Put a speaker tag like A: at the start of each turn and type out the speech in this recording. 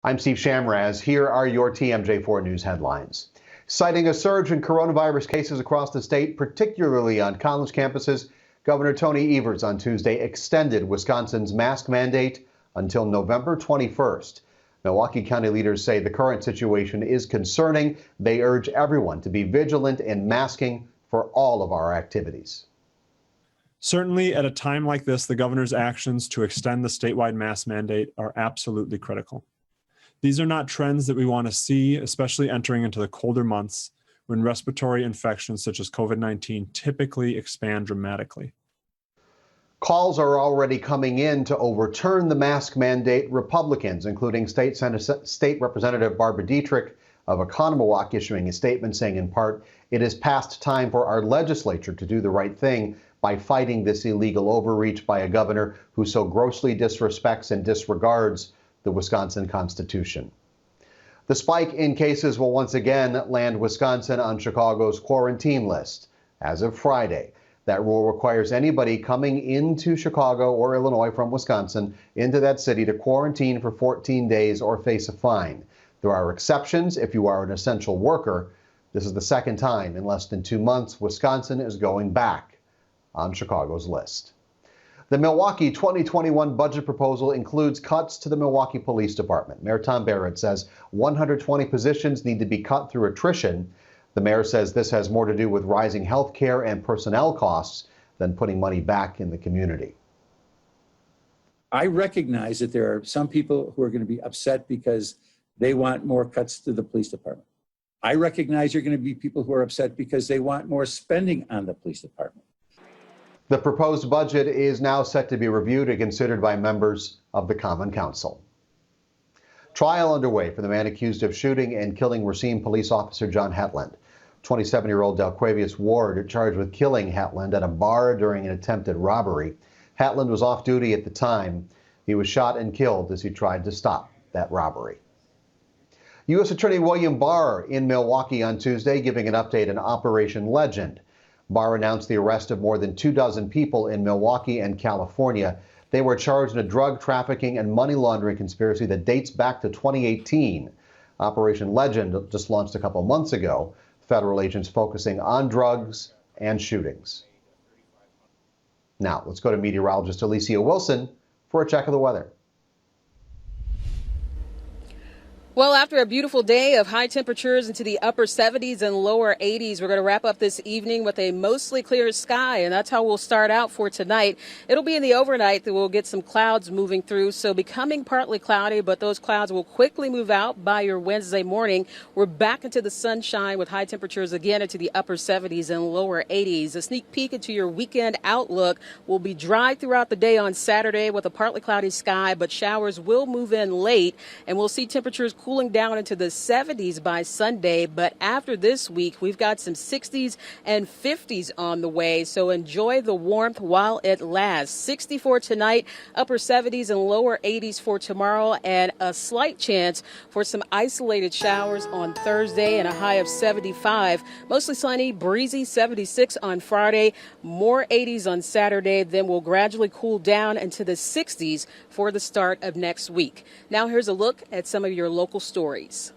A: I'm Steve CHAMRAZ. Here are your TMJ4 news headlines. Citing a surge in coronavirus cases across the state, particularly on college campuses, Governor Tony Evers on Tuesday extended Wisconsin's mask mandate until November 21st. Milwaukee County leaders say the current situation is concerning. They urge everyone to be vigilant in masking for all of our activities.
B: Certainly, at a time like this, the governor's actions to extend the statewide mask mandate are absolutely critical. These are not trends that we want to see, especially entering into the colder months when respiratory infections such as COVID-19 typically expand dramatically.
A: Calls are already coming in to overturn the mask mandate. Republicans, including State Representative Barbara Dietrich of Oconomowoc, issuing a statement saying in part, it is past time for our legislature to do the right thing by fighting this illegal overreach by a governor who so grossly disrespects and disregards the Wisconsin Constitution. The spike in cases will once again land Wisconsin on Chicago's quarantine list. As of Friday, that rule requires anybody coming into Chicago or Illinois from Wisconsin into that city to quarantine for 14 days or face a fine. There are exceptions if you are an essential worker. This is the second time in less than 2 months Wisconsin is going back on Chicago's list. The Milwaukee 2021 budget proposal includes cuts to the Milwaukee Police Department. Mayor Tom Barrett says 120 positions need to be cut through attrition. The mayor says this has more to do with rising health care and personnel costs than putting money back in the community.
C: I recognize that there are some people who are going to be upset because they want more cuts to the police department. I recognize there are going to be people who are upset because they want more spending on the police department.
A: The proposed budget is now set to be reviewed and considered by members of the Common Council. Trial underway for the man accused of shooting and killing Racine police officer John HETLAND. 27-year-old Delquavius Ward charged with killing HETLAND at a bar during an attempted robbery. HETLAND was off duty at the time. He was shot and killed as he tried to stop that robbery. U.S. Attorney William Barr in Milwaukee on Tuesday giving an update on Operation Legend. Barr announced the arrest of more than 24 people in Milwaukee and California. They were charged in a drug trafficking and money laundering conspiracy that dates back to 2018. Operation Legend just launched a couple months ago. Federal agents focusing on drugs and shootings. Now, let's go to meteorologist ELISSIA Wilson for a check of the weather.
D: Well, after a beautiful day of high temperatures into the upper 70s and lower 80s, we're going to wrap up this evening with a mostly clear sky, and that's how we'll start out for tonight. It'll be in the overnight that we'll get some clouds moving through, so becoming partly cloudy, but those clouds will quickly move out by your Wednesday morning. We're back into the sunshine with high temperatures again into the upper 70s and lower 80s. A sneak peek into your weekend outlook will be dry throughout the day on Saturday with a partly cloudy sky, but showers will move in late, and we'll see temperatures cooling down into the 70s by Sunday. But after this week, we've got some 60s and 50s on the way. So enjoy the warmth while it lasts. 64 tonight, upper 70s and lower 80s for tomorrow, and a slight chance for some isolated showers on Thursday and a high of 75. Mostly sunny, breezy, 76 on Friday, more 80s on Saturday. Then we'll gradually cool down into the 60s for the start of next week. Now here's a look at some of your local stories.